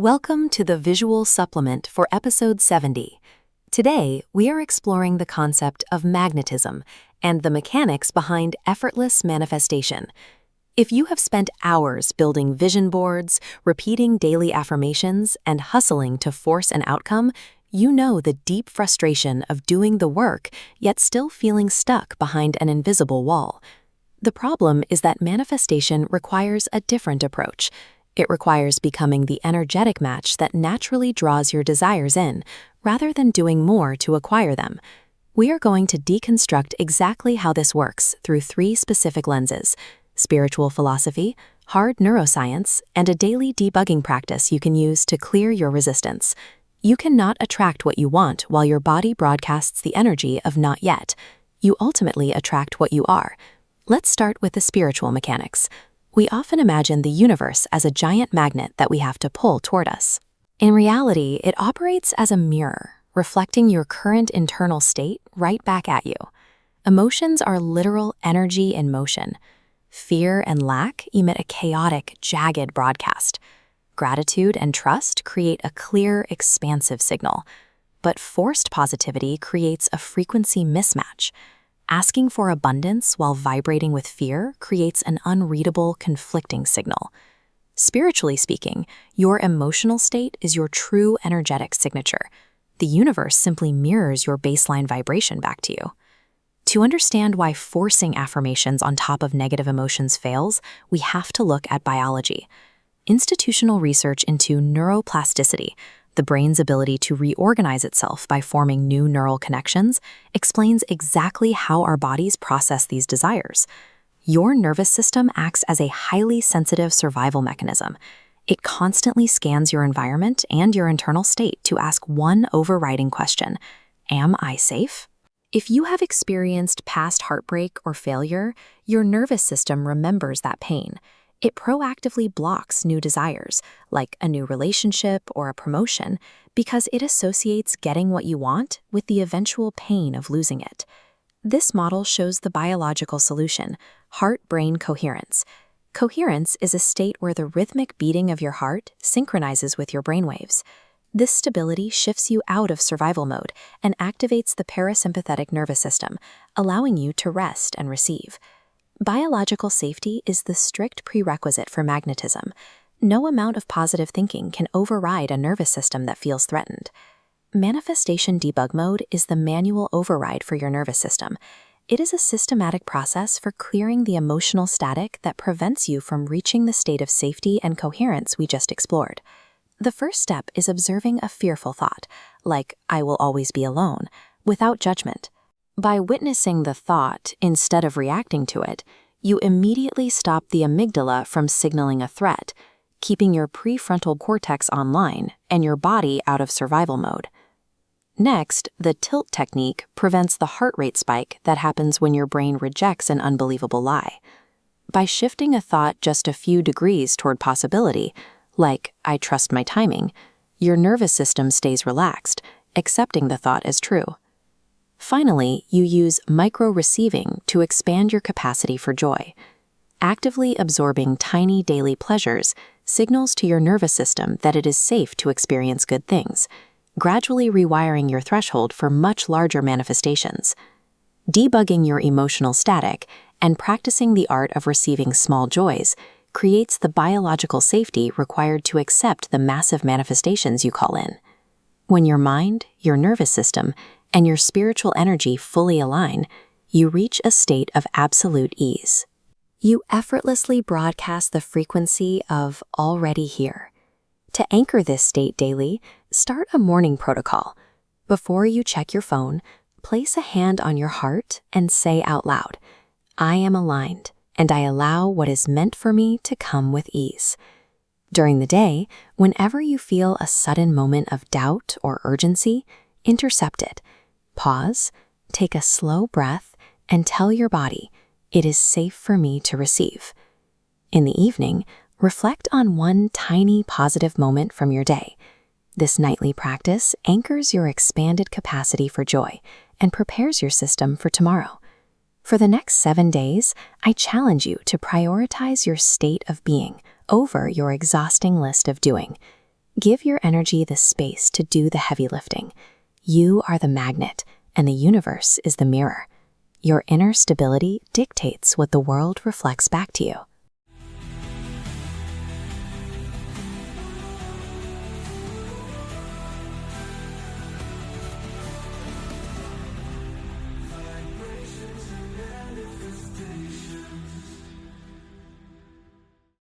Welcome to the visual supplement for episode 70. Today, we are exploring the concept of magnetism and the mechanics behind effortless manifestation. If you have spent hours building vision boards, repeating daily affirmations, and hustling to force an outcome, you know the deep frustration of doing the work yet still feeling stuck behind an invisible wall. The problem is that manifestation requires a different approach. It requires becoming the energetic match that naturally draws your desires in, rather than doing more to acquire them. We are going to deconstruct exactly how this works through three specific lenses: spiritual philosophy, hard neuroscience, and a daily debugging practice you can use to clear your resistance. You cannot attract what you want while your body broadcasts the energy of not yet. You ultimately attract what you are. Let's start with the spiritual mechanics. We often imagine the universe as a giant magnet that we have to pull toward us. In reality, it operates as a mirror, reflecting your current internal state right back at you. Emotions are literal energy in motion. Fear and lack emit a chaotic, jagged broadcast. Gratitude and trust create a clear, expansive signal. But forced positivity creates a frequency mismatch. Asking for abundance while vibrating with fear creates an unreadable, conflicting signal. Spiritually speaking, your emotional state is your true energetic signature. The universe simply mirrors your baseline vibration back to you. To understand why forcing affirmations on top of negative emotions fails, we have to look at biology. Institutional research into neuroplasticity, the brain's ability to reorganize itself by forming new neural connections, explains exactly how our bodies process these desires. Your nervous system acts as a highly sensitive survival mechanism. It constantly scans your environment and your internal state to ask one overriding question: am I safe? If you have experienced past heartbreak or failure, your nervous system remembers that pain. It proactively blocks new desires, like a new relationship or a promotion, because it associates getting what you want with the eventual pain of losing it. This model shows the biological solution: heart-brain coherence. Coherence is a state where the rhythmic beating of your heart synchronizes with your brainwaves. This stability shifts you out of survival mode and activates the parasympathetic nervous system, allowing you to rest and receive. Biological safety is the strict prerequisite for magnetism. No amount of positive thinking can override a nervous system that feels threatened. Manifestation debug mode is the manual override for your nervous system. It is a systematic process for clearing the emotional static that prevents you from reaching the state of safety and coherence we just explored. The first step is observing a fearful thought, like "I will always be alone," without judgment. By witnessing the thought instead of reacting to it, you immediately stop the amygdala from signaling a threat, keeping your prefrontal cortex online and your body out of survival mode. Next, the tilt technique prevents the heart rate spike that happens when your brain rejects an unbelievable lie. By shifting a thought just a few degrees toward possibility, like "I trust my timing," your nervous system stays relaxed, accepting the thought as true. Finally, you use micro-receiving to expand your capacity for joy. Actively absorbing tiny daily pleasures signals to your nervous system that it is safe to experience good things, gradually rewiring your threshold for much larger manifestations. Debugging your emotional static and practicing the art of receiving small joys creates the biological safety required to accept the massive manifestations you call in. When your mind, your nervous system, and your spiritual energy fully align, you reach a state of absolute ease. You effortlessly broadcast the frequency of "already here." To anchor this state daily, start a morning protocol. Before you check your phone, place a hand on your heart and say out loud, "I am aligned, and I allow what is meant for me to come with ease." During the day, whenever you feel a sudden moment of doubt or urgency, intercept it. Pause, take a slow breath, and tell your body, "It is safe for me to receive." In the evening, reflect on one tiny positive moment from your day. This nightly practice anchors your expanded capacity for joy and prepares your system for tomorrow. For the next 7 days, I challenge you to prioritize your state of being over your exhausting list of doing. Give your energy the space to do the heavy lifting. You are the magnet, and the universe is the mirror. Your inner stability dictates what the world reflects back to you.